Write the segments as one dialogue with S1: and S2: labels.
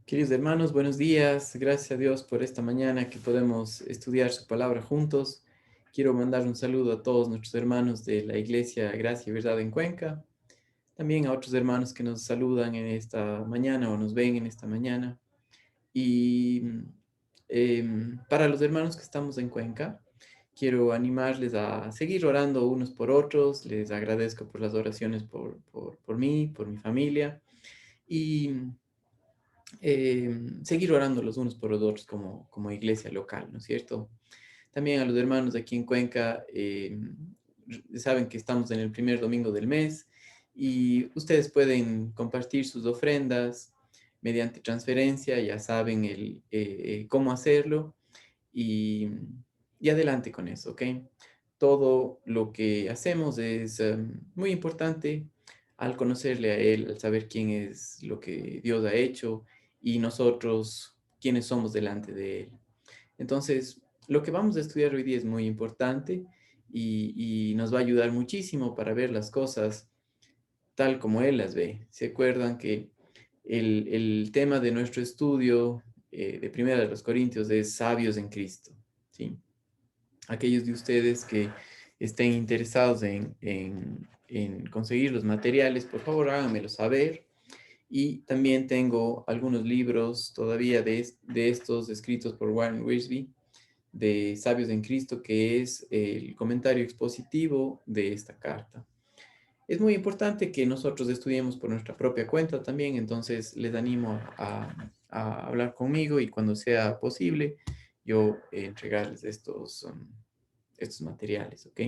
S1: Queridos hermanos, buenos días. Gracias a Dios por esta mañana que podemos estudiar su palabra juntos. Quiero mandar un saludo a todos nuestros hermanos de la Iglesia Gracia y Verdad en Cuenca. También a otros hermanos que nos saludan en esta mañana o nos ven en esta mañana. Y para los hermanos que estamos en Cuenca, quiero animarles a seguir orando unos por otros. Les agradezco por las oraciones por mí, por mi familia. Y seguir orando los unos por los otros como iglesia local, ¿no es cierto? También a los hermanos aquí en Cuenca, saben que estamos en el primer domingo del mes y ustedes pueden compartir sus ofrendas mediante transferencia, ya saben cómo hacerlo y, y adelante con eso, ¿ok? Todo lo que hacemos es muy importante al conocerle a Él, al saber quién es lo que Dios ha hecho y nosotros quiénes somos delante de Él. Entonces, lo que vamos a estudiar hoy día es muy importante y nos va a ayudar muchísimo para ver las cosas tal como Él las ve. ¿Se acuerdan que el tema de nuestro estudio de Primera de los Corintios es sabios en Cristo? ¿Sí? Aquellos de ustedes que estén interesados en conseguir los materiales, por favor háganmelo saber. Y también tengo algunos libros todavía de estos escritos por Warren Wiersbe, de Sabios en Cristo, que es el comentario expositivo de esta carta. Es muy importante que nosotros estudiemos por nuestra propia cuenta también, entonces les animo a hablar conmigo y cuando sea posible yo entregarles estos materiales, ¿ok?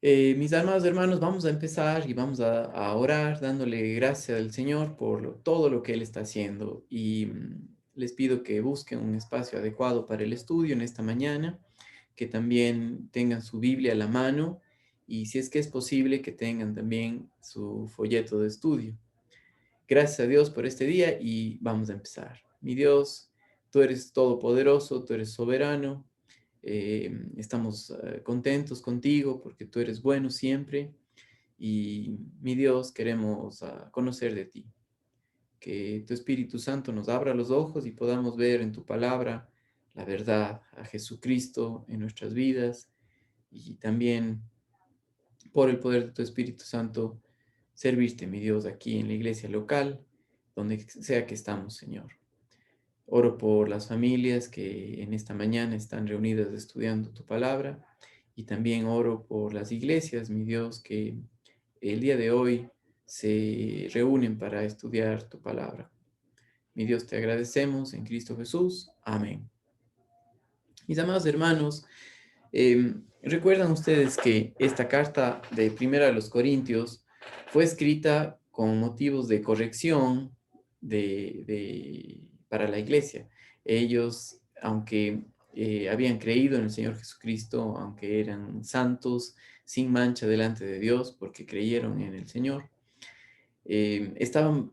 S1: Mis amados hermanos, vamos a empezar y vamos a orar dándole gracias al Señor por todo lo que Él está haciendo y les pido que busquen un espacio adecuado para el estudio en esta mañana, que también tengan su Biblia a la mano y si es que es posible que tengan también su folleto de estudio. Gracias a Dios por este día y vamos a empezar. Mi Dios, tú eres todopoderoso, tú eres soberano. Estamos contentos contigo porque tú eres bueno siempre y mi Dios, queremos conocer de ti. Que tu Espíritu Santo nos abra los ojos y podamos ver en tu palabra la verdad, a Jesucristo en nuestras vidas y también por el poder de tu Espíritu Santo servirte, mi Dios, aquí en la iglesia local, donde sea que estamos, Señor. Oro por las familias que en esta mañana están reunidas estudiando tu palabra y también oro por las iglesias, mi Dios, que el día de hoy se reúnen para estudiar tu palabra. Mi Dios, te agradecemos en Cristo Jesús. Amén. Mis amados hermanos, recuerdan ustedes que esta carta de Primera de los Corintios fue escrita con motivos de corrección para la iglesia. Ellos, aunque habían creído en el Señor Jesucristo, aunque eran santos, sin mancha delante de Dios, porque creyeron en el Señor, estaban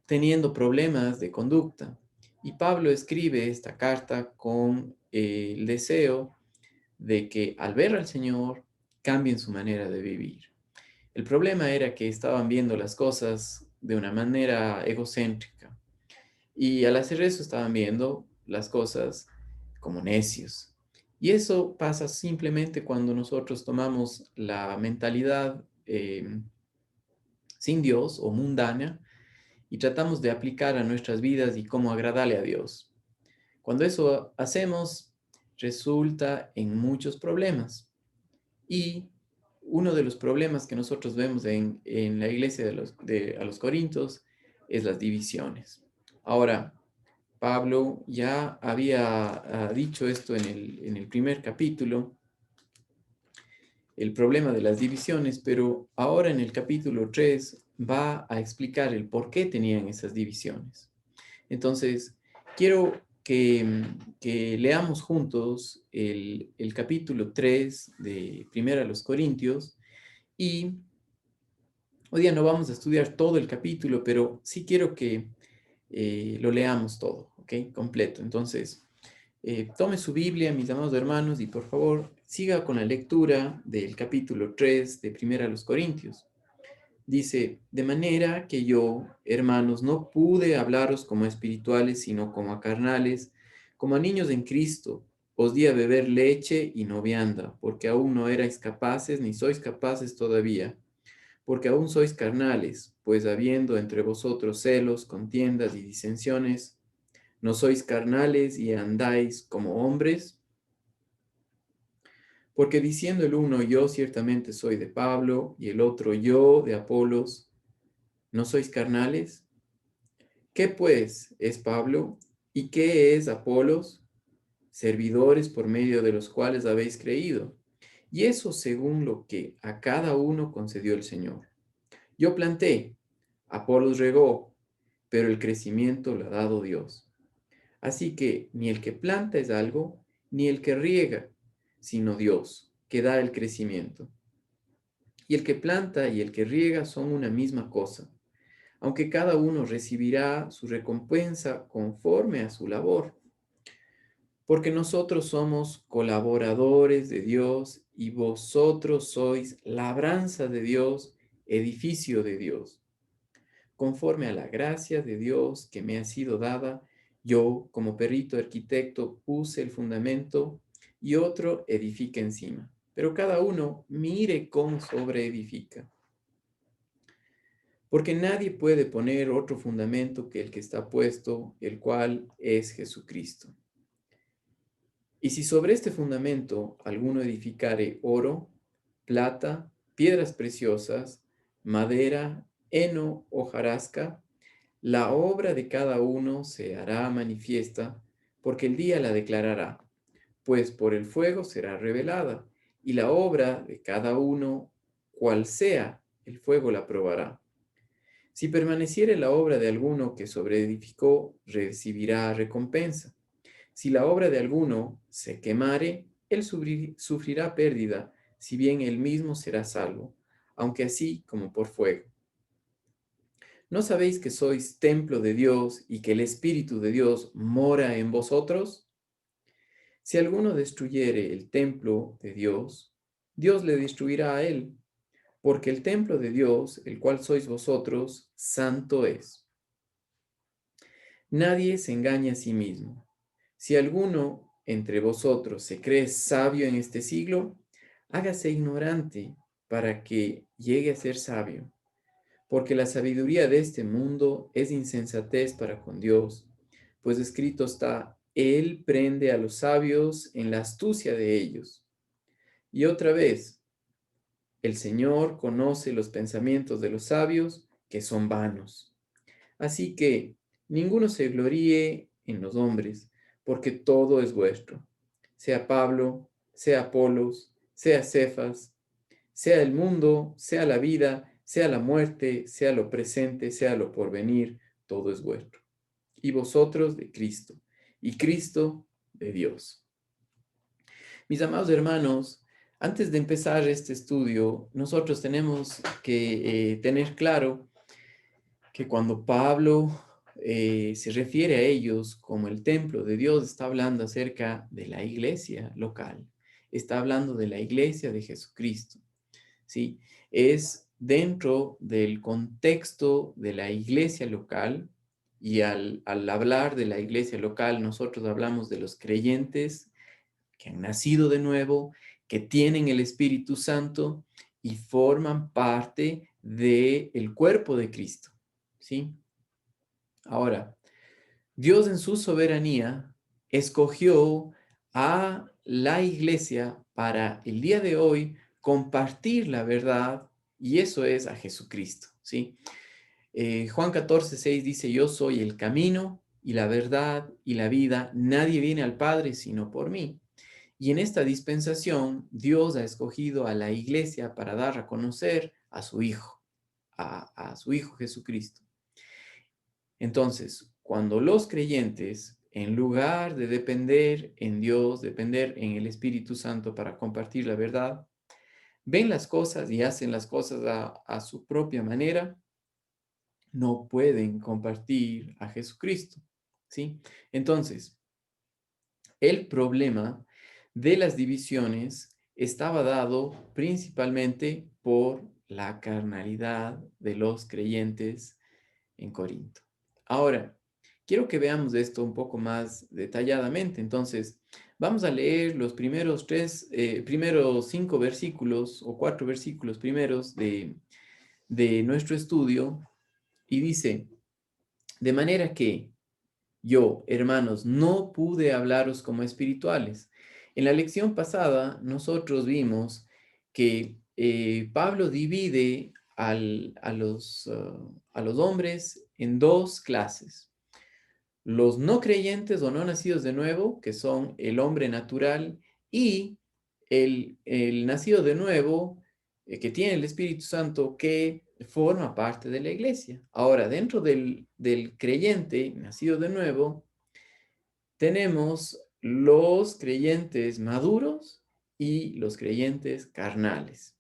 S1: teniendo problemas de conducta. Y Pablo escribe esta carta con el deseo de que al ver al Señor cambien su manera de vivir. El problema era que estaban viendo las cosas de una manera egocéntrica y al hacer eso estaban viendo las cosas como necios. Y eso pasa simplemente cuando nosotros tomamos la mentalidad sin Dios o mundana y tratamos de aplicar a nuestras vidas y cómo agradarle a Dios. Cuando eso hacemos, resulta en muchos problemas. Y uno de los problemas que nosotros vemos en la iglesia a los Corintios es las divisiones. Ahora, Pablo ya había dicho esto en el primer capítulo, el problema de las divisiones, pero ahora en el capítulo 3 va a explicar el por qué tenían esas divisiones. Entonces, quiero que leamos juntos el capítulo 3 de Primera a los Corintios y hoy día no vamos a estudiar todo el capítulo, pero sí quiero que lo leamos todo, ¿ok? Completo. Entonces, tome su Biblia, mis amados hermanos, y por favor siga con la lectura del capítulo 3 de Primera a los Corintios. Dice, de manera que yo, hermanos, no pude hablaros como a espirituales, sino como a carnales, como a niños en Cristo. Os di a beber leche y no vianda, porque aún no erais capaces, ni sois capaces todavía, porque aún sois carnales, pues habiendo entre vosotros celos, contiendas y disensiones, ¿no sois carnales y andáis como hombres? Porque diciendo el uno, yo ciertamente soy de Pablo, y el otro, yo de Apolos, ¿no sois carnales? ¿Qué pues es Pablo? ¿Y qué es Apolos? Servidores por medio de los cuales habéis creído. Y eso según lo que a cada uno concedió el Señor. Yo planté, Apolos regó, pero el crecimiento lo ha dado Dios. Así que ni el que planta es algo, ni el que riega, sino Dios, que da el crecimiento. Y el que planta y el que riega son una misma cosa, aunque cada uno recibirá su recompensa conforme a su labor. Porque nosotros somos colaboradores de Dios y vosotros sois labranza de Dios, edificio de Dios. Conforme a la gracia de Dios que me ha sido dada, yo, como perito arquitecto, puse el fundamento y otro edifica encima. Pero cada uno mire cómo sobreedifica. Porque nadie puede poner otro fundamento que el que está puesto, el cual es Jesucristo. Y si sobre este fundamento alguno edificare oro, plata, piedras preciosas, madera, heno, hojarasca, la obra de cada uno se hará manifiesta, porque el día la declarará, pues por el fuego será revelada, y la obra de cada uno, cual sea, el fuego la probará. Si permaneciere la obra de alguno que sobreedificó, recibirá recompensa. Si la obra de alguno se quemare, él sufrirá pérdida, si bien él mismo será salvo, aunque así como por fuego. ¿No sabéis que sois templo de Dios y que el Espíritu de Dios mora en vosotros? Si alguno destruyere el templo de Dios, Dios le destruirá a él, porque el templo de Dios, el cual sois vosotros, santo es. Nadie se engaña a sí mismo. Si alguno entre vosotros se cree sabio en este siglo, hágase ignorante para que llegue a ser sabio, porque la sabiduría de este mundo es insensatez para con Dios, pues escrito está, Él prende a los sabios en la astucia de ellos. Y otra vez, el Señor conoce los pensamientos de los sabios, que son vanos. Así que ninguno se gloríe en los hombres, porque todo es vuestro, sea Pablo, sea Apolos, sea Cefas, sea el mundo, sea la vida, sea la muerte, sea lo presente, sea lo porvenir, todo es vuestro. Y vosotros de Cristo, y Cristo de Dios. Mis amados hermanos, antes de empezar este estudio, nosotros tenemos que tener claro que cuando Pablo se refiere a ellos como el templo de Dios, está hablando acerca de la iglesia local, está hablando de la iglesia de Jesucristo, ¿sí? Es dentro del contexto de la iglesia local y al hablar de la iglesia local, nosotros hablamos de los creyentes que han nacido de nuevo, que tienen el Espíritu Santo y forman parte del cuerpo de Cristo, ¿sí? Ahora, Dios en su soberanía escogió a la iglesia para el día de hoy compartir la verdad y eso es a Jesucristo, ¿sí? Juan 14:6 dice, yo soy el camino y la verdad y la vida, nadie viene al Padre sino por mí. Y en esta dispensación, Dios ha escogido a la iglesia para dar a conocer a su Hijo, a su Hijo Jesucristo. Entonces, cuando los creyentes, en lugar de depender en Dios, depender en el Espíritu Santo para compartir la verdad, ven las cosas y hacen las cosas a su propia manera, no pueden compartir a Jesucristo, ¿sí? Entonces, el problema de las divisiones estaba dado principalmente por la carnalidad de los creyentes en Corinto. Ahora, quiero que veamos esto un poco más detalladamente. Entonces, vamos a leer los primeros 5 versículos o 4 versículos primeros de nuestro estudio y dice, de manera que yo, hermanos, no pude hablaros como espirituales. En la lección pasada, nosotros vimos que Pablo divide a los hombres en 2 clases. Los no creyentes o no nacidos de nuevo, que son el hombre natural, y el nacido de nuevo, que tiene el Espíritu Santo, que forma parte de la iglesia. Ahora, dentro del creyente nacido de nuevo, tenemos los creyentes maduros y los creyentes carnales.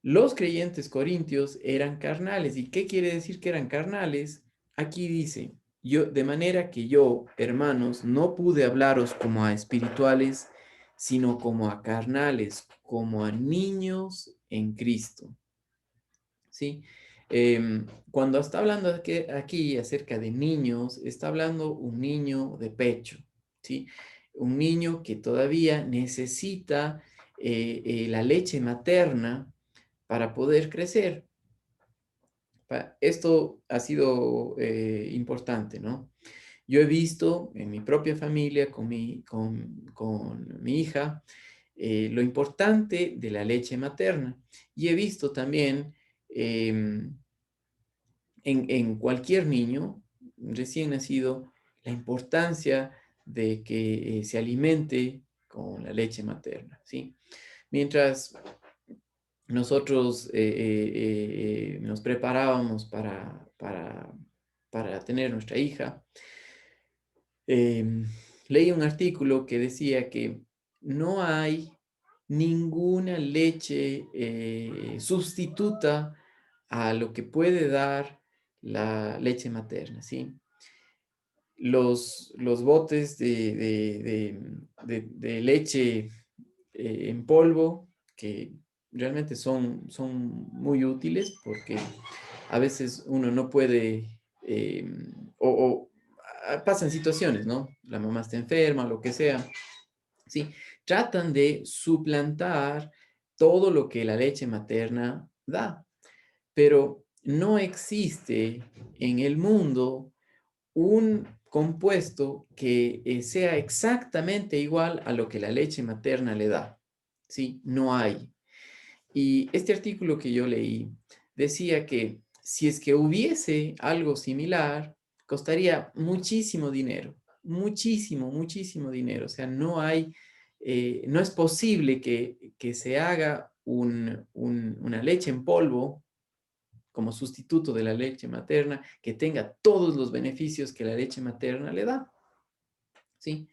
S1: Los creyentes corintios eran carnales. ¿Y qué quiere decir que eran carnales? Aquí dice, yo, de manera que yo, hermanos, no pude hablaros como a espirituales, sino como a carnales, como a niños en Cristo. ¿Sí? Cuando está hablando aquí acerca de niños, está hablando un niño de pecho, ¿sí? Un niño que todavía necesita la leche materna para poder crecer. Esto ha sido importante, ¿no? Yo he visto en mi propia familia, con mi hija, lo importante de la leche materna. Y he visto también en cualquier niño recién nacido la importancia de que se alimente con la leche materna, ¿sí? Mientras nosotros nos preparábamos para tener nuestra hija, leí un artículo que decía que no hay ninguna leche sustituta a lo que puede dar la leche materna, ¿sí? Los botes de leche en polvo, que realmente son muy útiles porque a veces uno no puede, pasan situaciones, ¿no? La mamá está enferma, lo que sea, ¿sí? Tratan de suplantar todo lo que la leche materna da, pero no existe en el mundo un compuesto que sea exactamente igual a lo que la leche materna le da. Sí, no hay. Y este artículo que yo leí decía que si es que hubiese algo similar, costaría muchísimo dinero, muchísimo, muchísimo dinero. O sea, no es posible que se haga una leche en polvo como sustituto de la leche materna, que tenga todos los beneficios que la leche materna le da. ¿Sí?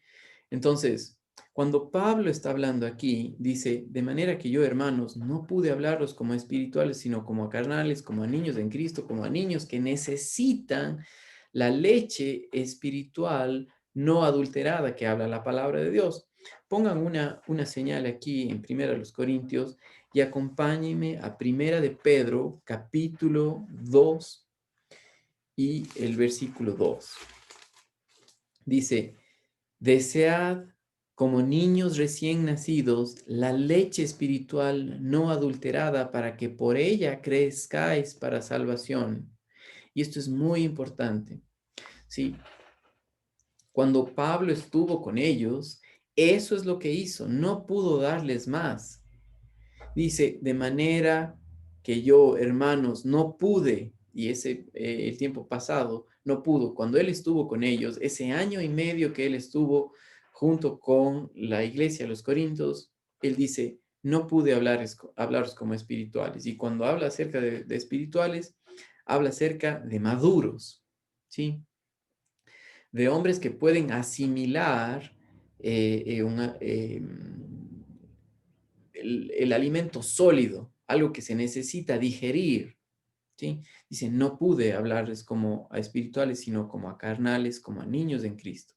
S1: Entonces, cuando Pablo está hablando aquí, dice, de manera que yo, hermanos, no pude hablaros como a espirituales, sino como a carnales, como a niños en Cristo, como a niños que necesitan la leche espiritual no adulterada que habla la palabra de Dios. Pongan una señal aquí en Primera de los Corintios y acompáñenme a Primera de Pedro, capítulo 2 y el versículo 2. Dice, desead como niños recién nacidos la leche espiritual no adulterada para que por ella crezcáis para salvación. Y esto es muy importante. ¿Sí? Cuando Pablo estuvo con ellos, eso es lo que hizo, no pudo darles más. Dice, de manera que yo, hermanos, no pude, y el tiempo pasado, no pudo. Cuando él estuvo con ellos, ese año y medio que él estuvo junto con la iglesia, los Corintios, él dice, no pude hablaros como espirituales. Y cuando habla acerca de espirituales, habla acerca de maduros, ¿sí? De hombres que pueden asimilar el alimento sólido, algo que se necesita digerir, ¿sí? Dice, no pude hablarles como a espirituales, sino como a carnales, como a niños en Cristo.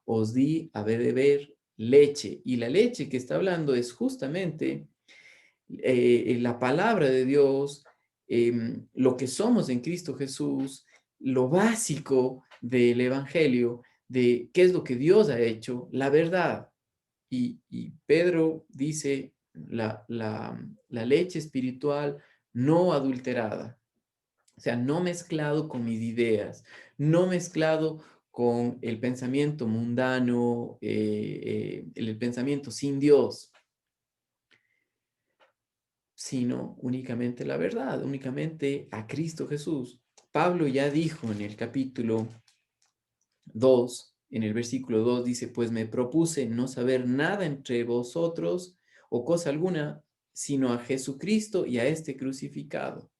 S1: Os di a beber leche, y la leche que está hablando es justamente la palabra de Dios, lo que somos en Cristo Jesús, lo básico del Evangelio, de qué es lo que Dios ha hecho, la verdad. Y Pedro dice la leche espiritual no adulterada, o sea, no mezclado con mis ideas, no mezclado con el pensamiento mundano, el pensamiento sin Dios, sino únicamente la verdad, únicamente a Cristo Jesús. Pablo ya dijo en el capítulo 2, en el versículo 2 dice, pues me propuse no saber nada entre vosotros o cosa alguna, sino a Jesucristo y a este crucificado.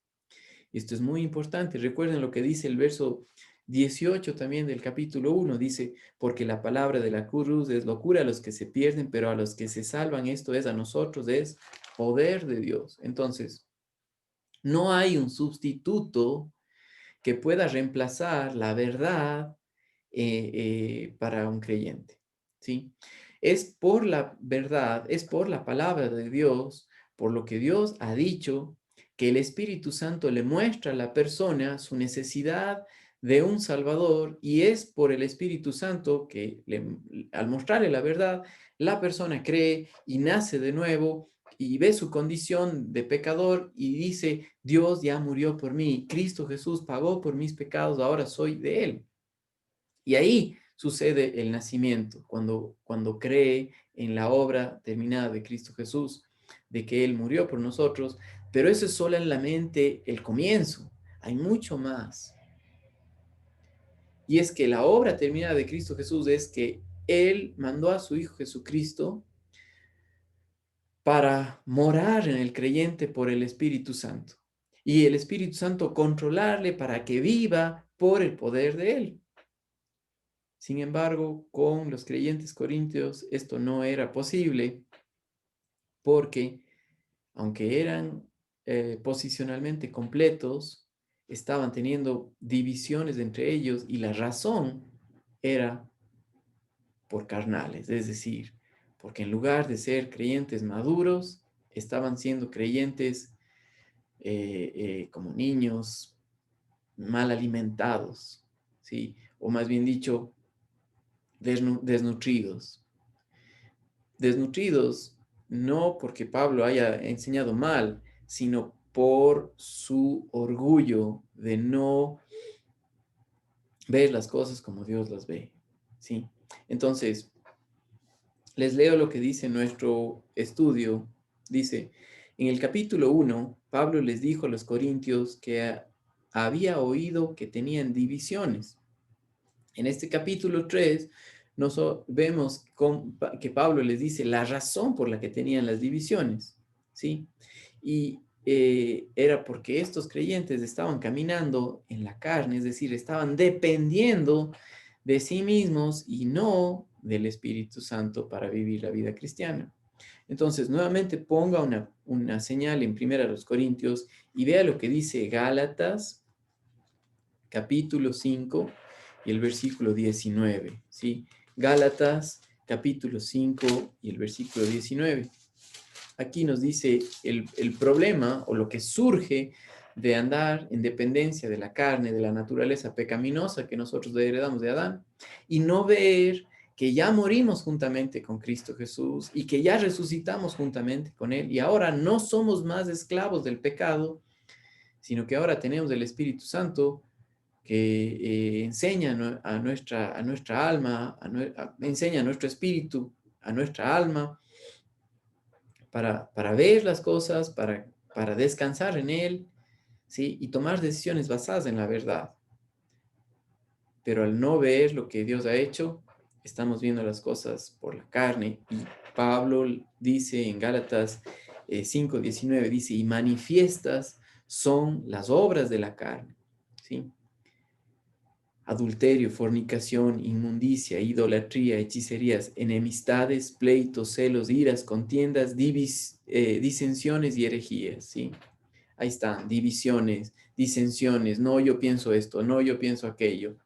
S1: Esto es muy importante. Recuerden lo que dice el verso 18 también del capítulo 1. Dice, porque la palabra de la cruz es locura a los que se pierden, pero a los que se salvan, esto es a nosotros, es poder de Dios. Entonces, no hay un sustituto que pueda reemplazar la verdad para un creyente, ¿sí? Es por la verdad, es por la palabra de Dios, por lo que Dios ha dicho, que el Espíritu Santo le muestra a la persona su necesidad de un Salvador y es por el Espíritu Santo que al mostrarle la verdad, la persona cree y nace de nuevo y ve su condición de pecador y dice, Dios ya murió por mí, Cristo Jesús pagó por mis pecados, ahora soy de Él. Y ahí sucede el nacimiento, cuando cree en la obra terminada de Cristo Jesús, de que Él murió por nosotros, pero eso es solamente el comienzo, hay mucho más. Y es que la obra terminada de Cristo Jesús es que Él mandó a su Hijo Jesucristo para morar en el creyente por el Espíritu Santo. Y el Espíritu Santo controlarle para que viva por el poder de Él. Sin embargo, con los creyentes corintios esto no era posible porque, aunque eran posicionalmente completos, estaban teniendo divisiones entre ellos y la razón era por carnales, es decir, porque en lugar de ser creyentes maduros, estaban siendo creyentes como niños mal alimentados, ¿sí? O más bien dicho, desnutridos. Desnutridos no porque Pablo haya enseñado mal, sino por su orgullo de no ver las cosas como Dios las ve, ¿sí? Entonces, les leo lo que dice nuestro estudio. Dice, en el capítulo 1, Pablo les dijo a los corintios que había oído que tenían divisiones. En este capítulo 3, vemos que Pablo les dice la razón por la que tenían las divisiones, ¿sí? Y era porque estos creyentes estaban caminando en la carne, es decir, estaban dependiendo de sí mismos y no del Espíritu Santo para vivir la vida cristiana. Entonces, nuevamente ponga una señal en 1 Corintios y vea lo que dice Gálatas, capítulo 5 y el versículo 19, ¿sí? Gálatas, capítulo 5 y el versículo 19. Aquí nos dice el problema o lo que surge de andar en dependencia de la carne, de la naturaleza pecaminosa que nosotros heredamos de Adán, y no ver que ya morimos juntamente con Cristo Jesús y que ya resucitamos juntamente con Él, y ahora no somos más esclavos del pecado, sino que ahora tenemos el Espíritu Santo que enseña a nuestra alma, enseña a nuestro espíritu, a nuestra alma, para ver las cosas, para descansar en Él, ¿sí? Y tomar decisiones basadas en la verdad. Pero al no ver lo que Dios ha hecho, estamos viendo las cosas por la carne. Y Pablo dice en Gálatas 5:19, dice, y manifiestas son las obras de la carne, ¿sí? Adulterio, fornicación, inmundicia, idolatría, hechicerías, enemistades, pleitos, celos, iras, contiendas, disensiones y herejías, ¿sí? Ahí están, divisiones, disensiones, no yo pienso esto, no yo pienso aquello,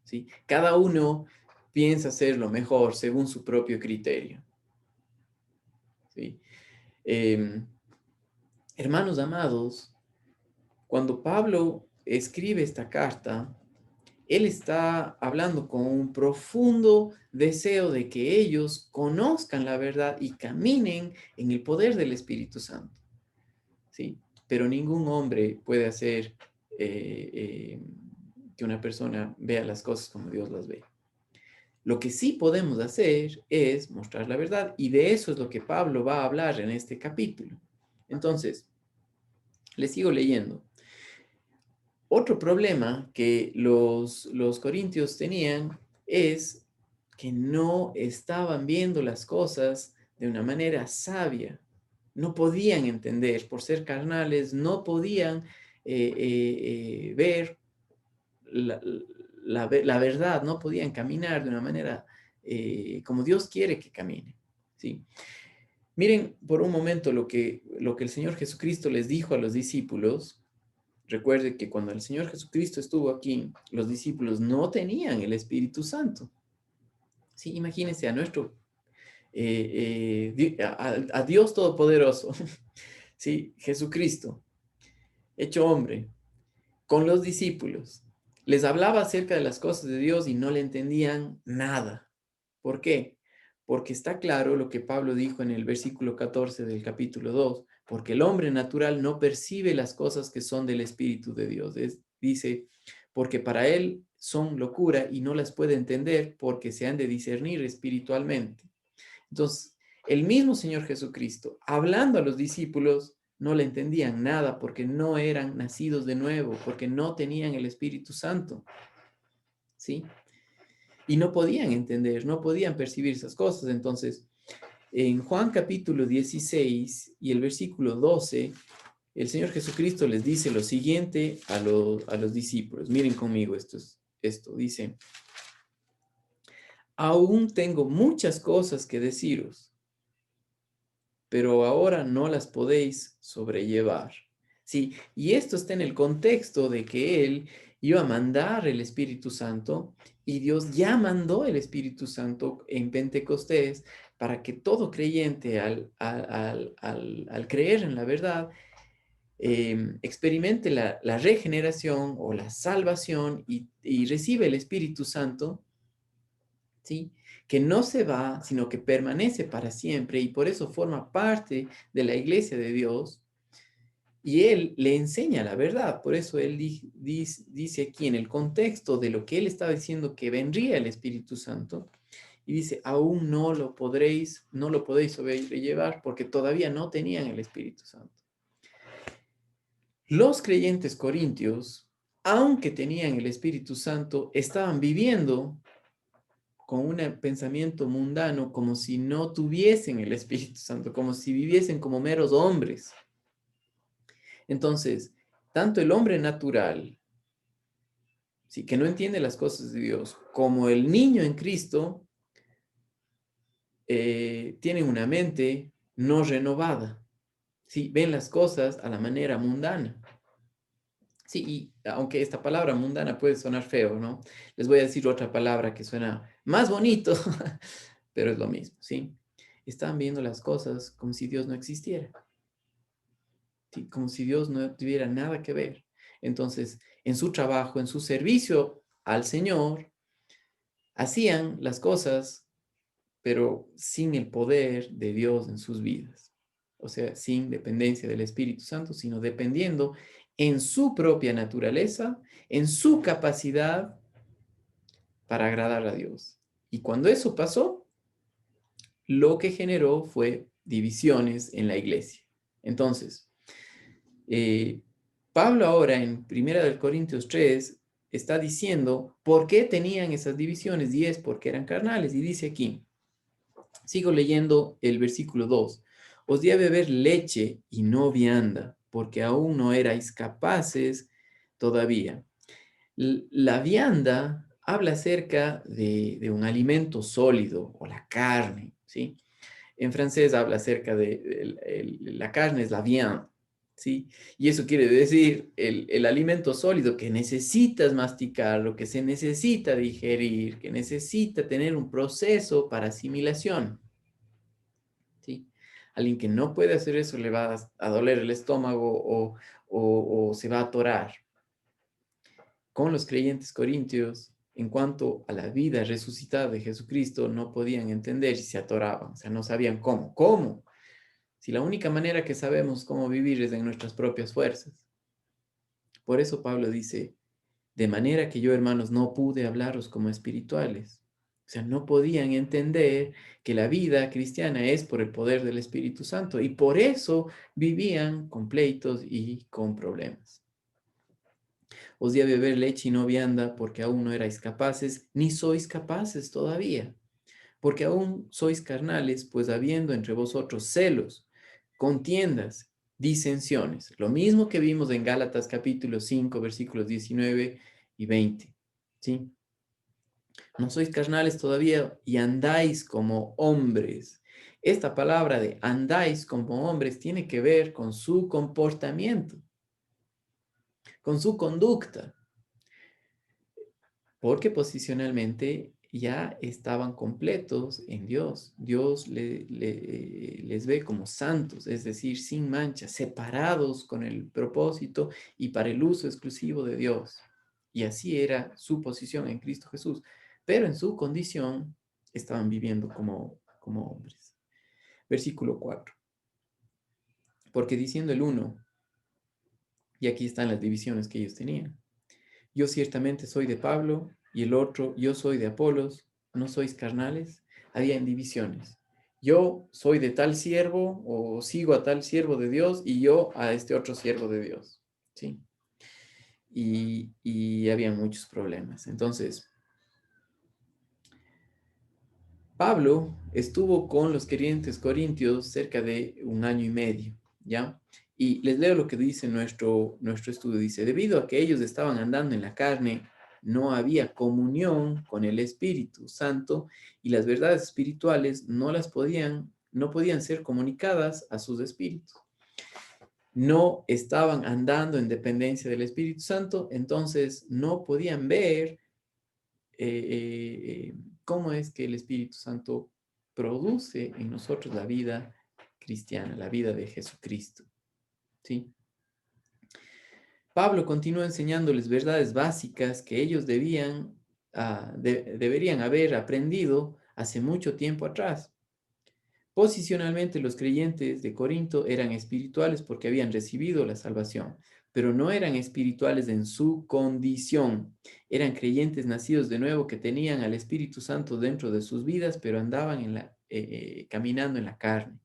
S1: ¿sí? Cada uno piensa hacer lo mejor según su propio criterio, ¿sí? Em, Hermanos amados, cuando Pablo escribe esta carta, él está hablando con un profundo deseo de que ellos conozcan la verdad y caminen en el poder del Espíritu Santo. ¿Sí? Pero ningún hombre puede hacer que una persona vea las cosas como Dios las ve. Lo que sí podemos hacer es mostrar la verdad, y de eso es lo que Pablo va a hablar en este capítulo. Entonces, le sigo leyendo. Otro problema que los corintios tenían es que no estaban viendo las cosas de una manera sabia. No podían entender, por ser carnales, no podían ver la verdad, no podían caminar de una manera como Dios quiere que camine. ¿Sí? Miren por un momento lo que el Señor Jesucristo les dijo a los discípulos. Recuerde que cuando el Señor Jesucristo estuvo aquí, los discípulos no tenían el Espíritu Santo. Sí, imagínense a nuestro, a Dios Todopoderoso, sí, Jesucristo, hecho hombre, con los discípulos. Les hablaba acerca de las cosas de Dios y no le entendían nada. ¿Por qué? Porque está claro lo que Pablo dijo en el versículo 14 del capítulo 2, porque el hombre natural no percibe las cosas que son del Espíritu de Dios. Dice, porque para él son locura y no las puede entender porque se han de discernir espiritualmente. Entonces, el mismo Señor Jesucristo, hablando a los discípulos, no le entendían nada porque no eran nacidos de nuevo, porque no tenían el Espíritu Santo. ¿Sí? Y no podían entender, no podían percibir esas cosas. Entonces, en Juan capítulo 16 y el versículo 12, el Señor Jesucristo les dice lo siguiente a los discípulos. Miren conmigo esto. Dice, aún tengo muchas cosas que deciros, pero ahora no las podéis sobrellevar. Sí, y esto está en el contexto de que Él iba a mandar el Espíritu Santo y Dios ya mandó el Espíritu Santo en Pentecostés para que todo creyente al creer en la verdad experimente la regeneración o la salvación y recibe el Espíritu Santo. ¿Sí? Que no se va, sino que permanece para siempre y por eso forma parte de la iglesia de Dios y Él le enseña la verdad. Por eso Él dice aquí en el contexto de lo que Él estaba diciendo que vendría el Espíritu Santo y dice, aún no lo podéis sobrellevar porque todavía no tenían el Espíritu Santo. Los creyentes corintios, aunque tenían el Espíritu Santo, estaban viviendo con un pensamiento mundano, como si no tuviesen el Espíritu Santo, como si viviesen como meros hombres. Entonces, tanto el hombre natural, sí, que no entiende las cosas de Dios, como el niño en Cristo, tienen una mente no renovada. Sí, ven las cosas a la manera mundana. Sí, y aunque esta palabra mundana puede sonar feo, ¿no? Les voy a decir otra palabra que suena más bonito, pero es lo mismo, ¿sí? Están viendo las cosas como si Dios no existiera, ¿sí? Como si Dios no tuviera nada que ver. Entonces, en su trabajo, en su servicio al Señor, hacían las cosas, pero sin el poder de Dios en sus vidas. O sea, sin dependencia del Espíritu Santo, sino dependiendo en su propia naturaleza, en su capacidad para agradar a Dios. Y cuando eso pasó, lo que generó fue divisiones en la iglesia. Entonces, eh, Pablo ahora en 1 Corintios 3 está diciendo por qué tenían esas divisiones y es porque eran carnales. Y dice aquí, sigo leyendo el versículo 2, os di a beber leche y no vianda, porque aún no erais capaces todavía. La vianda habla acerca de un alimento sólido o la carne, ¿sí? En francés habla acerca la carne es la viande, ¿sí? Y eso quiere decir el alimento sólido que necesitas masticar, lo que se necesita digerir, que necesita tener un proceso para asimilación, ¿sí? Alguien que no puede hacer eso le va a doler el estómago o se va a atorar. Con los creyentes corintios, en cuanto a la vida resucitada de Jesucristo, no podían entender y se atoraban, o sea, no sabían cómo. ¿Cómo? Si la única manera que sabemos cómo vivir es en nuestras propias fuerzas. Por eso Pablo dice, de manera que yo, hermanos, no pude hablaros como espirituales. O sea, no podían entender que la vida cristiana es por el poder del Espíritu Santo y por eso vivían con pleitos y con problemas. Os di a beber leche y no vianda porque aún no erais capaces, ni sois capaces todavía, porque aún sois carnales, pues habiendo entre vosotros celos, contiendas, disensiones, lo mismo que vimos en Gálatas capítulo 5, versículos 19 y 20, ¿sí? No sois carnales todavía y andáis como hombres. Esta palabra de andáis como hombres tiene que ver con su comportamiento, con su conducta, porque posicionalmente ya estaban completos en Dios. Dios les ve como santos, es decir, sin mancha, separados con el propósito y para el uso exclusivo de Dios. Y así era su posición en Cristo Jesús. Pero en su condición estaban viviendo como hombres. Versículo 4. Porque diciendo el uno, y aquí están las divisiones que ellos tenían. Yo ciertamente soy de Pablo, y el otro, yo soy de Apolos, ¿no sois carnales? Había divisiones. Yo soy de tal siervo, o sigo a tal siervo de Dios, y yo a este otro siervo de Dios. ¿Sí? Y había muchos problemas. Entonces, Pablo estuvo con los creyentes corintios cerca de un año y medio, ¿ya? Y les leo lo que dice nuestro estudio. Dice, debido a que ellos estaban andando en la carne, no había comunión con el Espíritu Santo y las verdades espirituales no podían ser comunicadas a sus espíritus. No estaban andando en dependencia del Espíritu Santo, entonces no podían ver cómo es que el Espíritu Santo produce en nosotros la vida cristiana, la vida de Jesucristo. ¿Sí? Pablo continúa enseñándoles verdades básicas que ellos deberían haber aprendido hace mucho tiempo atrás. Posicionalmente, los creyentes de Corinto eran espirituales porque habían recibido la salvación, pero no eran espirituales en su condición. Eran creyentes nacidos de nuevo que tenían al Espíritu Santo dentro de sus vidas, pero andaban caminando en la carne.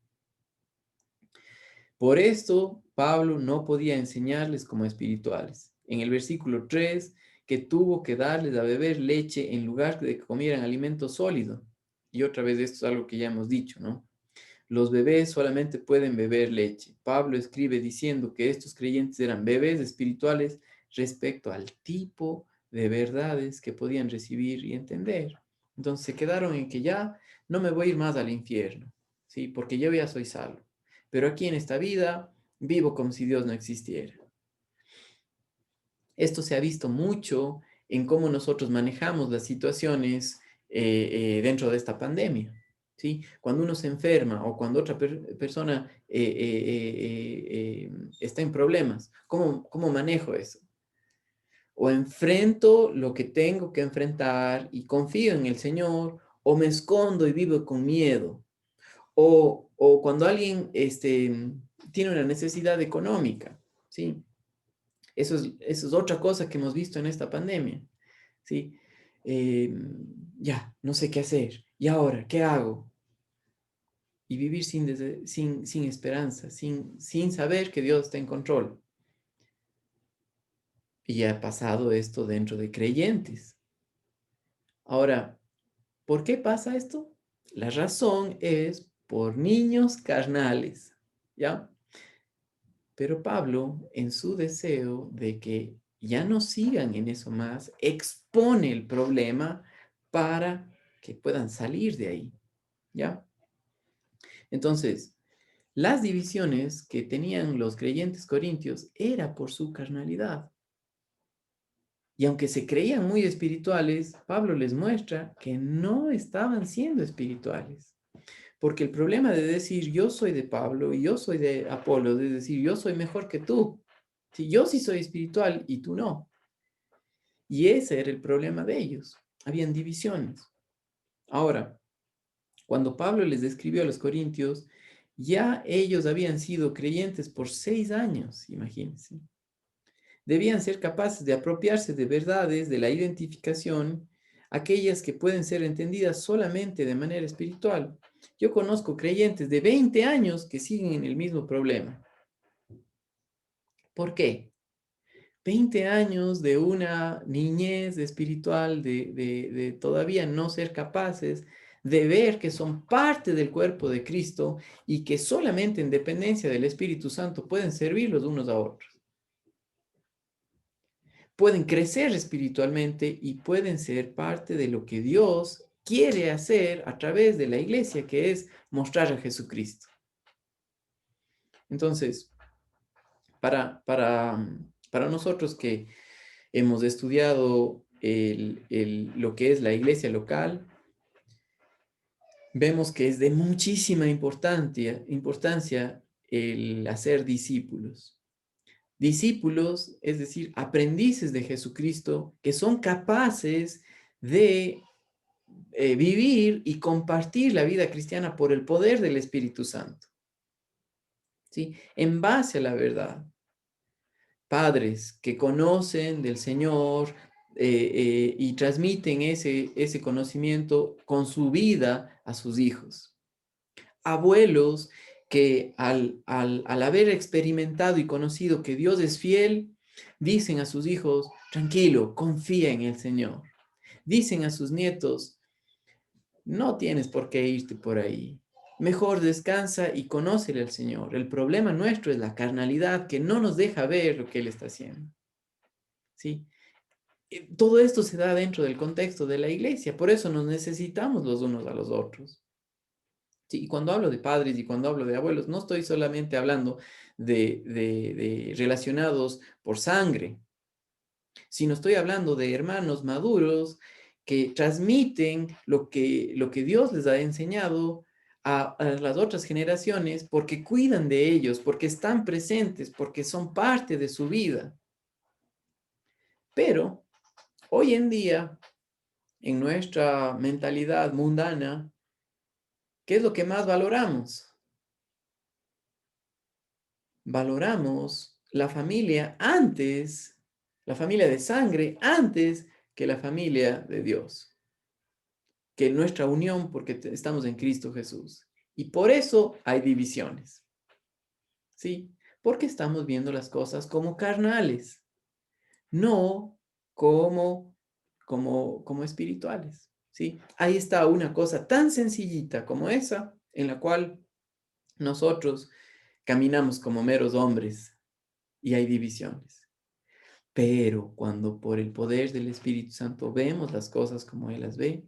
S1: Por esto, Pablo no podía enseñarles como espirituales. En el versículo 3, que tuvo que darles a beber leche en lugar de que comieran alimento sólido. Y otra vez esto es algo que ya hemos dicho, ¿no? Los bebés solamente pueden beber leche. Pablo escribe diciendo que estos creyentes eran bebés espirituales respecto al tipo de verdades que podían recibir y entender. Entonces se quedaron en que ya no me voy a ir más al infierno, ¿sí? Porque yo ya soy salvo. Pero aquí en esta vida vivo como si Dios no existiera. Esto se ha visto mucho en cómo nosotros manejamos las situaciones dentro de esta pandemia. ¿Sí? Cuando uno se enferma o cuando otra persona está en problemas, ¿cómo manejo eso? O enfrento lo que tengo que enfrentar y confío en el Señor, o me escondo y vivo con miedo. O cuando alguien tiene una necesidad económica, ¿sí? Eso es otra cosa que hemos visto en esta pandemia, ¿sí? Ya, no sé qué hacer. ¿Y ahora qué hago? Y vivir sin esperanza, sin saber que Dios está en control. Y ha pasado esto dentro de creyentes. Ahora, ¿por qué pasa esto? La razón es por niños carnales, ¿ya? Pero Pablo, en su deseo de que ya no sigan en eso más, expone el problema para que puedan salir de ahí, ¿ya? Entonces, las divisiones que tenían los creyentes corintios era por su carnalidad. Y aunque se creían muy espirituales, Pablo les muestra que no estaban siendo espirituales. Porque el problema de decir yo soy de Pablo y yo soy de Apolo, de decir yo soy mejor que tú, si yo sí soy espiritual y tú no. Y ese era el problema de ellos. Habían divisiones. Ahora, cuando Pablo les escribió a los corintios, ya ellos habían sido creyentes por 6 años, imagínense. Debían ser capaces de apropiarse de verdades de la identificación, aquellas que pueden ser entendidas solamente de manera espiritual. Yo conozco creyentes de 20 años que siguen en el mismo problema. ¿Por qué? 20 años de una niñez espiritual, de todavía no ser capaces de ver que son parte del cuerpo de Cristo y que solamente en dependencia del Espíritu Santo pueden servir los unos a otros. Pueden crecer espiritualmente y pueden ser parte de lo que Dios quiere hacer a través de la iglesia, que es mostrar a Jesucristo. Entonces, para nosotros que hemos estudiado lo que es la iglesia local, vemos que es de muchísima importancia el hacer discípulos. Discípulos, es decir, aprendices de Jesucristo que son capaces de vivir y compartir la vida cristiana por el poder del Espíritu Santo, ¿sí? En base a la verdad. Padres que conocen del Señor y transmiten ese conocimiento con su vida a sus hijos. Abuelos que al haber experimentado y conocido que Dios es fiel, dicen a sus hijos, tranquilo, confía en el Señor. Dicen a sus nietos, no tienes por qué irte por ahí. Mejor descansa y conócele al Señor. El problema nuestro es la carnalidad que no nos deja ver lo que Él está haciendo. ¿Sí? Todo esto se da dentro del contexto de la iglesia. Por eso nos necesitamos los unos a los otros. Sí, y cuando hablo de padres y cuando hablo de abuelos, no estoy solamente hablando de relacionados por sangre, sino estoy hablando de hermanos maduros que transmiten lo que Dios les ha enseñado a las otras generaciones porque cuidan de ellos, porque están presentes, porque son parte de su vida. Pero hoy en día, en nuestra mentalidad mundana, ¿qué es lo que más valoramos? Valoramos la familia antes, la familia de sangre antes que la familia de Dios, que nuestra unión porque estamos en Cristo Jesús. Y por eso hay divisiones, ¿sí? Porque estamos viendo las cosas como carnales, no como espirituales, ¿sí? Ahí está una cosa tan sencillita como esa, en la cual nosotros caminamos como meros hombres y hay divisiones. Pero cuando por el poder del Espíritu Santo vemos las cosas como Él las ve,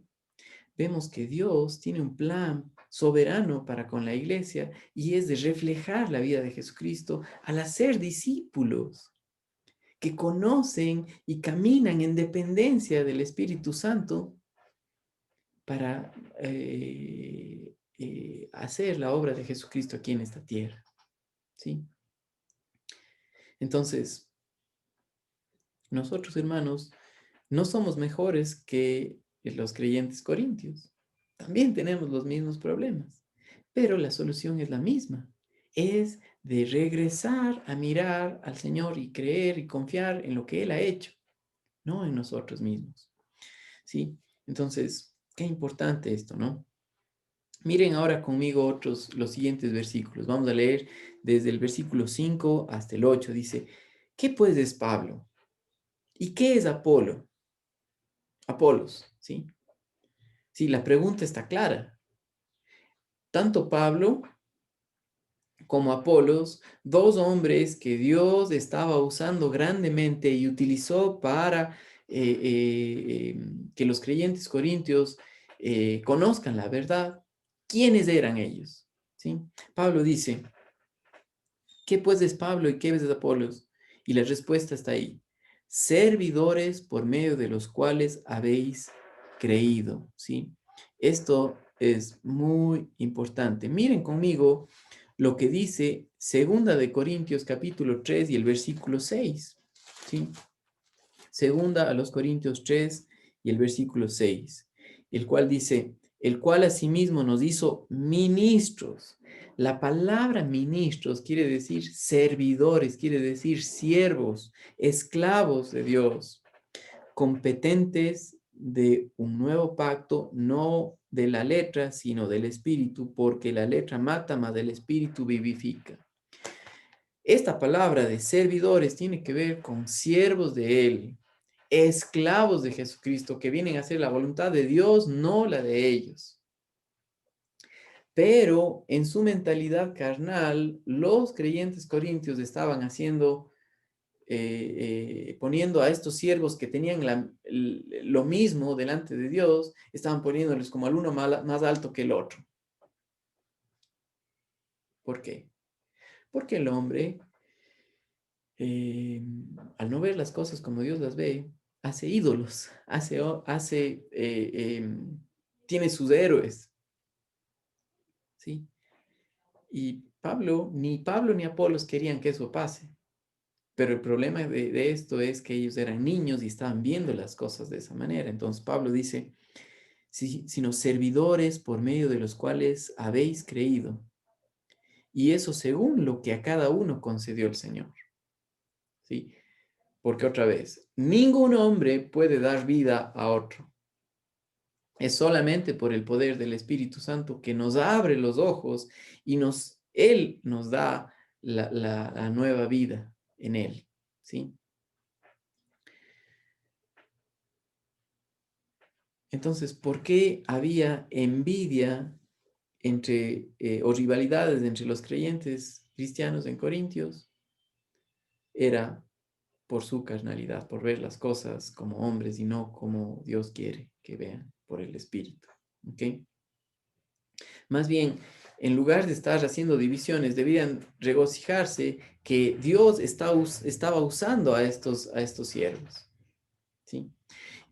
S1: vemos que Dios tiene un plan soberano para con la iglesia y es de reflejar la vida de Jesucristo al hacer discípulos que conocen y caminan en dependencia del Espíritu Santo para hacer la obra de Jesucristo aquí en esta tierra. ¿Sí? Entonces, nosotros, hermanos, no somos mejores que los creyentes corintios. También tenemos los mismos problemas, pero la solución es la misma. Es de regresar a mirar al Señor y creer y confiar en lo que Él ha hecho, no en nosotros mismos. ¿Sí? Entonces, qué importante esto, ¿no? Miren ahora conmigo los siguientes versículos. Vamos a leer desde el versículo 5 hasta el 8. Dice, ¿qué pues es Pablo? ¿Y qué es Apolo? Apolos, ¿sí? Sí, la pregunta está clara. Tanto Pablo como Apolos, dos hombres que Dios estaba usando grandemente y utilizó para que los creyentes corintios conozcan la verdad. ¿Quiénes eran ellos? ¿Sí? Pablo dice, ¿qué pues es Pablo y qué es Apolos? Y la respuesta está ahí. Servidores por medio de los cuales habéis creído, ¿sí? Esto es muy importante. Miren conmigo lo que dice Segunda de Corintios capítulo 3 y el versículo 6. ¿Sí? Segunda a los Corintios 3 y el versículo 6, el cual dice, el cual asimismo nos hizo ministros. La palabra ministros quiere decir servidores, quiere decir siervos, esclavos de Dios, competentes de un nuevo pacto, no de la letra, sino del espíritu, porque la letra mata, mas el espíritu vivifica. Esta palabra de servidores tiene que ver con siervos de Él, esclavos de Jesucristo, que vienen a hacer la voluntad de Dios, no la de ellos. Pero en su mentalidad carnal, los creyentes corintios estaban haciendo, poniendo a estos siervos que tenían lo mismo delante de Dios, estaban poniéndoles como al uno más alto que el otro. ¿Por qué? Porque el hombre, al no ver las cosas como Dios las ve, hace ídolos, tiene sus héroes, ¿sí? Y ni Pablo ni Apolos querían que eso pase. Pero el problema de esto es que ellos eran niños y estaban viendo las cosas de esa manera. Entonces Pablo dice, sino servidores por medio de los cuales habéis creído. Y eso según lo que a cada uno concedió el Señor. ¿Sí? Porque otra vez, ningún hombre puede dar vida a otro. Es solamente por el poder del Espíritu Santo que nos abre los ojos y Él nos da la nueva vida en Él, ¿sí? Entonces, ¿por qué había envidia o rivalidades entre los creyentes cristianos en Corintios? Era por su carnalidad, por ver las cosas como hombres y no como Dios quiere que vean, por el Espíritu, ¿ok? Más bien, en lugar de estar haciendo divisiones, debían regocijarse que Dios estaba usando a estos siervos, ¿sí?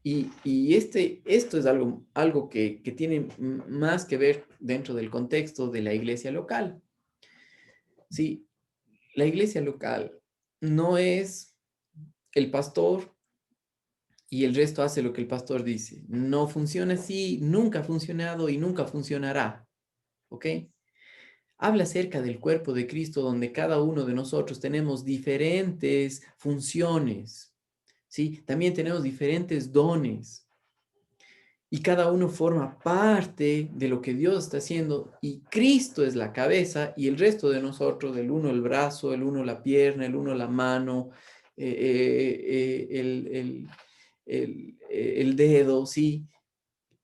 S1: Esto es algo que tiene más que ver dentro del contexto de la iglesia local, ¿sí? La iglesia local no es el pastor y el resto hace lo que el pastor dice. No funciona así, nunca ha funcionado y nunca funcionará, ¿ok? Habla acerca del cuerpo de Cristo donde cada uno de nosotros tenemos diferentes funciones, ¿sí? También tenemos diferentes dones y cada uno forma parte de lo que Dios está haciendo y Cristo es la cabeza y el resto de nosotros, el uno el brazo, el uno la pierna, el uno la mano, el dedo, ¿sí?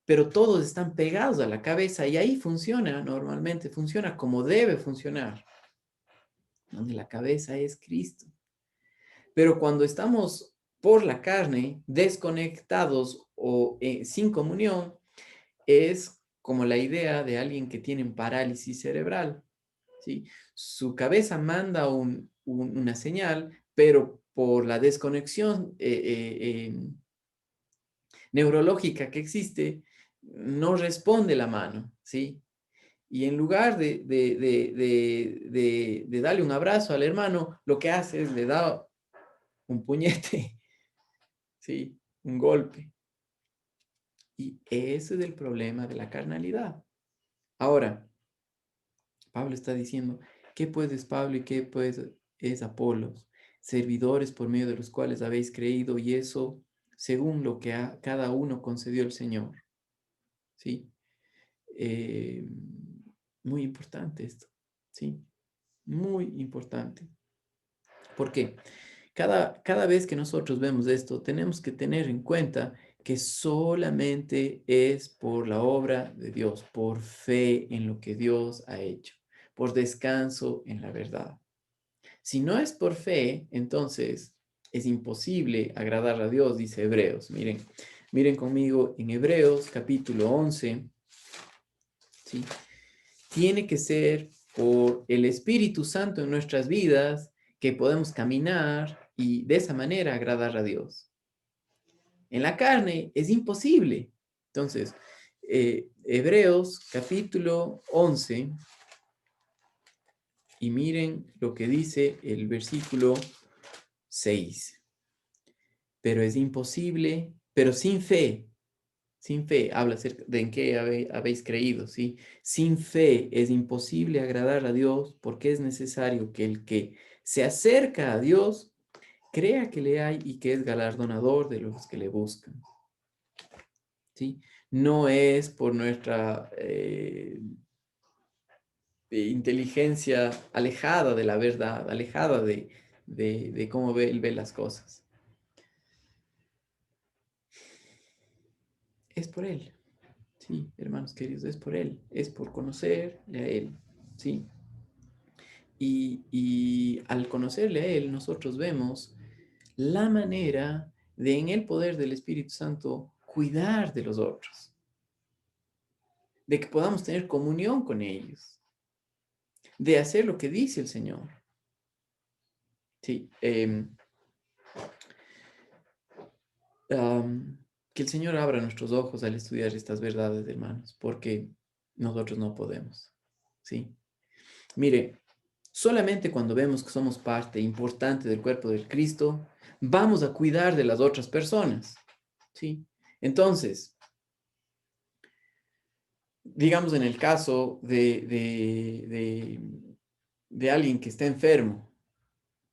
S1: Pero todos están pegados a la cabeza y ahí funciona normalmente, funciona como debe funcionar, donde la cabeza es Cristo. Pero cuando estamos por la carne, desconectados o sin comunión, es como la idea de alguien que tiene parálisis cerebral, ¿sí? Su cabeza manda una señal, pero por la desconexión neurológica que existe, no responde la mano, ¿sí? Y en lugar de darle un abrazo al hermano, lo que hace es le da un puñete, ¿sí? Un golpe. Y ese es el problema de la carnalidad. Ahora, Pablo está diciendo, ¿qué pues es Pablo y qué pues es Apolos? Servidores por medio de los cuales habéis creído y eso según lo que a cada uno concedió el Señor. ¿Sí? Eh, Muy importante esto, ¿sí? Muy importante. ¿Por qué? Cada vez que nosotros vemos esto, tenemos que tener en cuenta que solamente es por la obra de Dios, por fe en lo que Dios ha hecho, por descanso en la verdad. Si no es por fe, entonces es imposible agradar a Dios, dice Hebreos. Miren conmigo en Hebreos capítulo 11, ¿sí? Tiene que ser por el Espíritu Santo en nuestras vidas que podemos caminar y de esa manera agradar a Dios. En la carne es imposible. Entonces, Hebreos capítulo 11 y miren lo que dice el versículo 6. Pero es imposible, pero sin fe, habla acerca de en qué habéis creído, ¿sí? Sin fe es imposible agradar a Dios porque es necesario que el que se acerca a Dios crea que le hay y que es galardonador de los que le buscan, ¿sí? No es por nuestra inteligencia alejada de la verdad, alejada de cómo él ve las cosas. Es por Él, sí, hermanos queridos, es por Él, es por conocerle a Él, sí. Y al conocerle a Él, nosotros vemos la manera de, en el poder del Espíritu Santo, cuidar de los otros, de que podamos tener comunión con ellos, de hacer lo que dice el Señor. Sí, que el Señor abra nuestros ojos al estudiar estas verdades, hermanos, porque nosotros no podemos. Sí. Mire, solamente cuando vemos que somos parte importante del cuerpo del Cristo, vamos a cuidar de las otras personas. Sí. Entonces, digamos en el caso de alguien que está enfermo,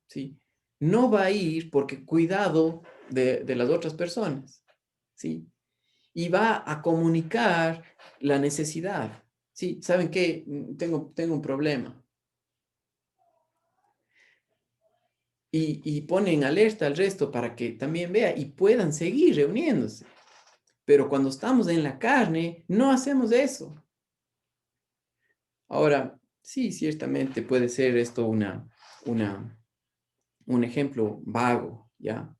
S1: ¿sí? No va a ir porque cuidado de las otras personas, ¿sí? Y va a comunicar la necesidad. Sí, ¿saben qué? Tengo un problema. Y pone en alerta al resto para que también vea y puedan seguir reuniéndose. Pero cuando estamos en la carne, no hacemos eso. Ahora, sí, ciertamente puede ser esto un ejemplo vago, ¿ya?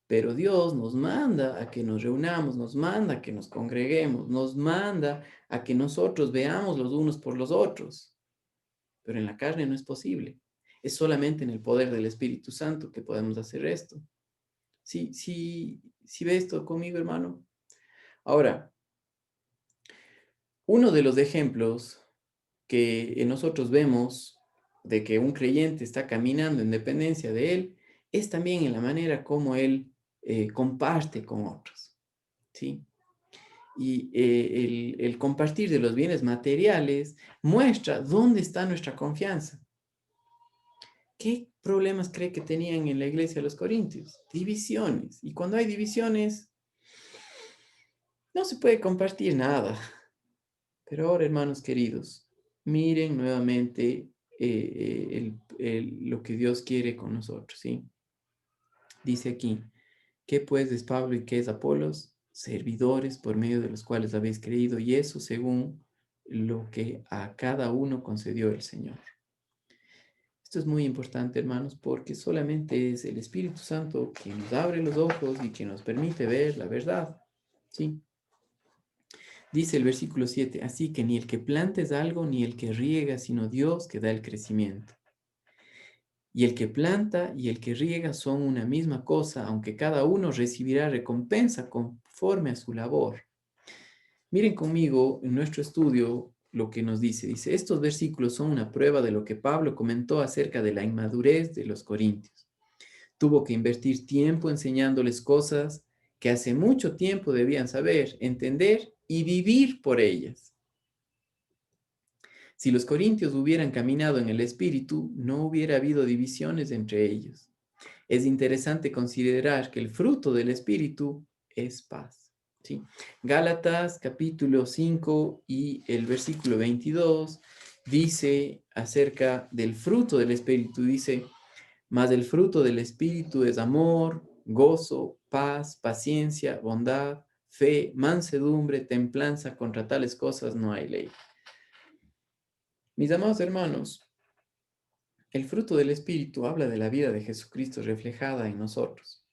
S1: Pero Dios nos manda a que nos reunamos, nos manda a que nos congreguemos, nos manda a que nosotros veamos los unos por los otros. Pero en la carne no es posible. Es solamente en el poder del Espíritu Santo que podemos hacer esto. Sí, sí, sí ve esto conmigo, hermano. Ahora, uno de los ejemplos que nosotros vemos de que un creyente está caminando en dependencia de él es también en la manera como él comparte con otros, ¿sí? Y el compartir de los bienes materiales muestra dónde está nuestra confianza. ¿Qué problemas cree que tenían en la iglesia de los Corintios? Divisiones. Y cuando hay divisiones, no se puede compartir nada. Pero ahora, hermanos queridos, miren nuevamente lo que Dios quiere con nosotros, ¿sí? Dice aquí, ¿qué pues es Pablo y qué es Apolos? Servidores por medio de los cuales habéis creído, y eso según lo que a cada uno concedió el Señor. Esto es muy importante, hermanos, porque solamente es el Espíritu Santo quien nos abre los ojos y quien nos permite ver la verdad, ¿sí? Dice el versículo 7, así que ni el que planta es algo, ni el que riega, sino Dios que da el crecimiento. Y el que planta y el que riega son una misma cosa, aunque cada uno recibirá recompensa conforme a su labor. Miren conmigo en nuestro estudio lo que nos dice. Dice, estos versículos son una prueba de lo que Pablo comentó acerca de la inmadurez de los corintios. Tuvo que invertir tiempo enseñándoles cosas que hace mucho tiempo debían saber, entender y vivir por ellas. Si los corintios hubieran caminado en el Espíritu, no hubiera habido divisiones entre ellos. Es interesante considerar que el fruto del Espíritu es paz. ¿Sí? Gálatas capítulo 5 y el versículo 22 dice acerca del fruto del Espíritu, dice, mas el fruto del Espíritu es amor, gozo, paz, paciencia, bondad, fe, mansedumbre, templanza, contra tales cosas no hay ley. Mis amados hermanos, el fruto del Espíritu habla de la vida de Jesucristo reflejada en nosotros,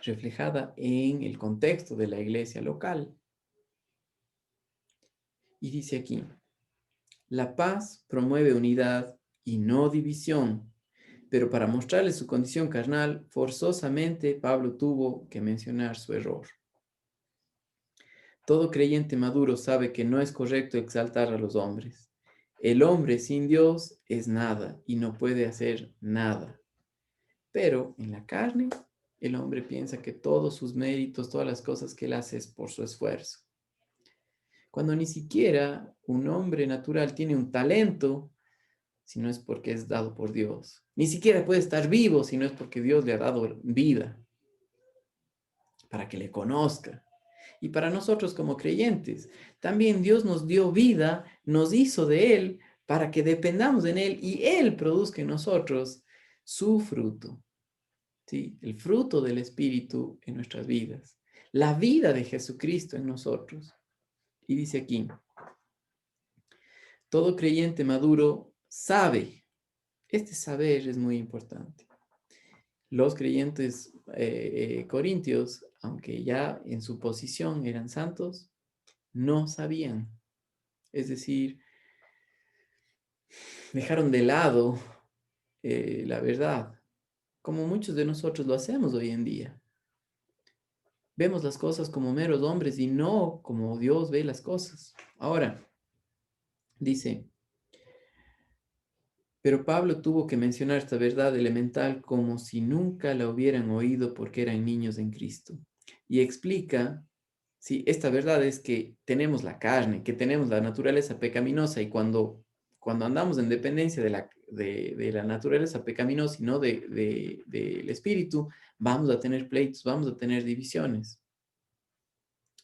S1: reflejada en el contexto de la iglesia local. Y dice aquí, la paz promueve unidad y no división, pero para mostrarle su condición carnal, forzosamente Pablo tuvo que mencionar su error. Todo creyente maduro sabe que no es correcto exaltar a los hombres. El hombre sin Dios es nada y no puede hacer nada. Pero en la carne, el hombre piensa que todos sus méritos, todas las cosas que él hace es por su esfuerzo. Cuando ni siquiera un hombre natural tiene un talento, si no es porque es dado por Dios. Ni siquiera puede estar vivo si no es porque Dios le ha dado vida para que le conozca. Y para nosotros como creyentes, también Dios nos dio vida, nos hizo de Él para que dependamos en Él y Él produzca en nosotros su fruto, ¿sí? El fruto del Espíritu en nuestras vidas, la vida de Jesucristo en nosotros. Y dice aquí, todo creyente maduro sabe, este saber es muy importante. Los creyentes corintios, aunque ya en su posición eran santos, no sabían. Es decir, dejaron de lado la verdad, como muchos de nosotros lo hacemos hoy en día. Vemos las cosas como meros hombres y no como Dios ve las cosas. Ahora, dice, pero Pablo tuvo que mencionar esta verdad elemental como si nunca la hubieran oído porque eran niños en Cristo. Y explica, sí, esta verdad es que tenemos la carne, que tenemos la naturaleza pecaminosa y cuando andamos en dependencia de la naturaleza pecaminosa y no del espíritu, vamos a tener pleitos, vamos a tener divisiones.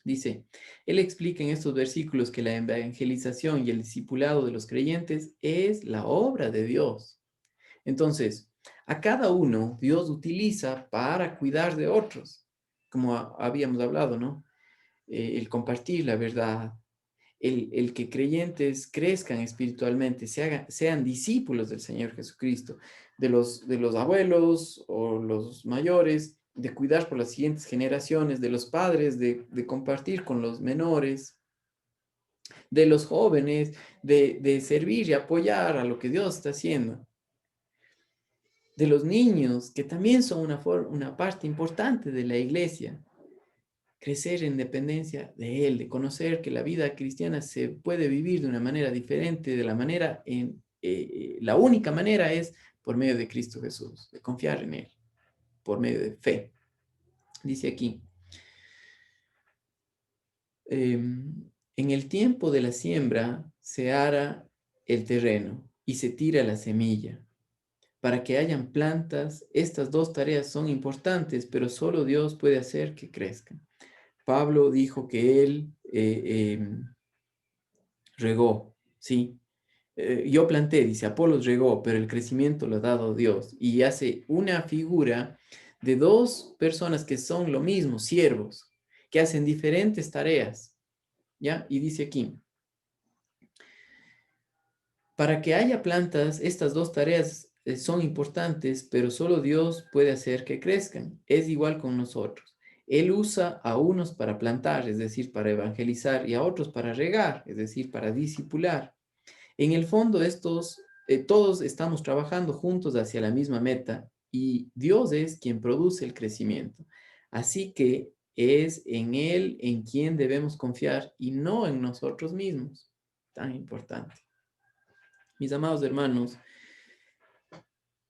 S1: Dice, él explica en estos versículos que la evangelización y el discipulado de los creyentes es la obra de Dios. Entonces, a cada uno Dios utiliza para cuidar de otros, como habíamos hablado, ¿no? El compartir la verdad, el que creyentes crezcan espiritualmente, sean discípulos del Señor Jesucristo, de los abuelos o los mayores, de cuidar por las siguientes generaciones, de los padres, de compartir con los menores, de los jóvenes, de servir y apoyar a lo que Dios está haciendo, de los niños, que también son una parte importante de la iglesia. Crecer en dependencia de Él, de conocer que la vida cristiana se puede vivir de una manera diferente, de la única manera es por medio de Cristo Jesús, de confiar en Él, por medio de fe. Dice aquí, en el tiempo de la siembra se ara el terreno y se tira la semilla. Para que hayan plantas, estas dos tareas son importantes, pero solo Dios puede hacer que crezcan. Pablo dijo que él regó, ¿sí? Yo planté, dice, Apolos regó, pero el crecimiento lo ha dado Dios. Y hace una figura de dos personas que son lo mismo, siervos, que hacen diferentes tareas, ¿ya? Y dice aquí, para que haya plantas, estas dos tareas son importantes, pero solo Dios puede hacer que crezcan. Es igual con nosotros. Él usa a unos para plantar, es decir, para evangelizar, y a otros para regar, es decir, para discipular. En el fondo, todos estamos trabajando juntos hacia la misma meta y Dios es quien produce el crecimiento. Así que es en Él en quien debemos confiar y no en nosotros mismos. Tan importante. Mis amados hermanos,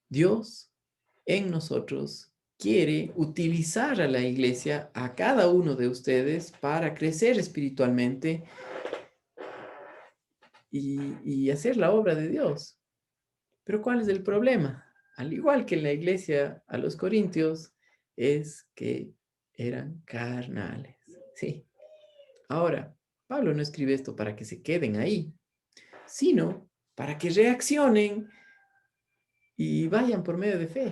S1: Dios en nosotros quiere utilizar a la iglesia, a cada uno de ustedes, para crecer espiritualmente y hacer la obra de Dios. Pero ¿cuál es el problema? Al igual que en la iglesia a los corintios, es que eran carnales. Sí. Ahora, Pablo no escribe esto para que se queden ahí, sino para que reaccionen y vayan por medio de fe,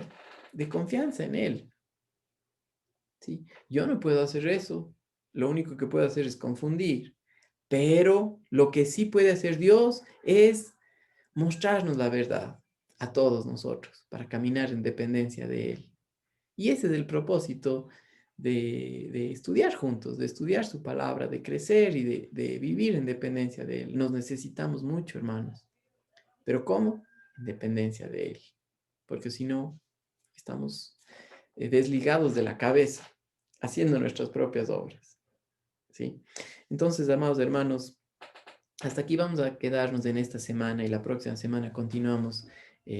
S1: de confianza en Él. ¿Sí? Yo no puedo hacer eso. Lo único que puedo hacer es confundir. Pero lo que sí puede hacer Dios es mostrarnos la verdad a todos nosotros para caminar en dependencia de Él. Y ese es el propósito de estudiar juntos, de estudiar su palabra, de crecer y de vivir en dependencia de Él. Nos necesitamos mucho, hermanos. ¿Pero cómo? En dependencia de Él. Porque si no, estamos desligados de la cabeza, haciendo nuestras propias obras. ¿sí? Entonces, amados hermanos, hasta aquí vamos a quedarnos en esta semana y la próxima semana continuamos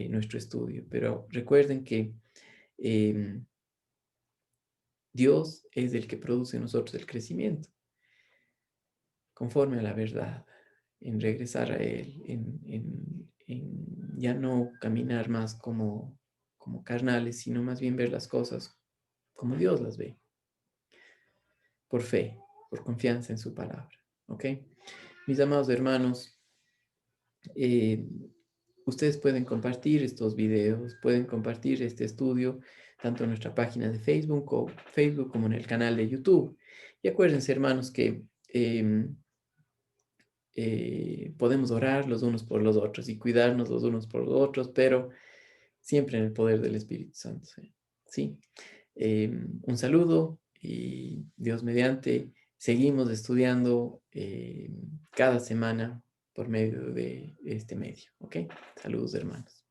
S1: nuestro estudio. Pero recuerden que em, Dios es el que produce en nosotros el crecimiento, conforme a la verdad, en regresar a Él, en ya no caminar más como carnales, sino más bien ver las cosas como Dios las ve, por fe, por confianza en su palabra. ¿Ok? Mis amados hermanos, eh, ustedes pueden compartir estos videos, pueden compartir este estudio, tanto en nuestra página de Facebook como en el canal de YouTube. Y acuérdense, hermanos, que podemos orar los unos por los otros y cuidarnos los unos por los otros, pero siempre en el poder del Espíritu Santo. ¿Sí? ¿Sí? Un saludo y Dios mediante, seguimos estudiando cada semana por medio de este medio. ¿Ok? Saludos, hermanos.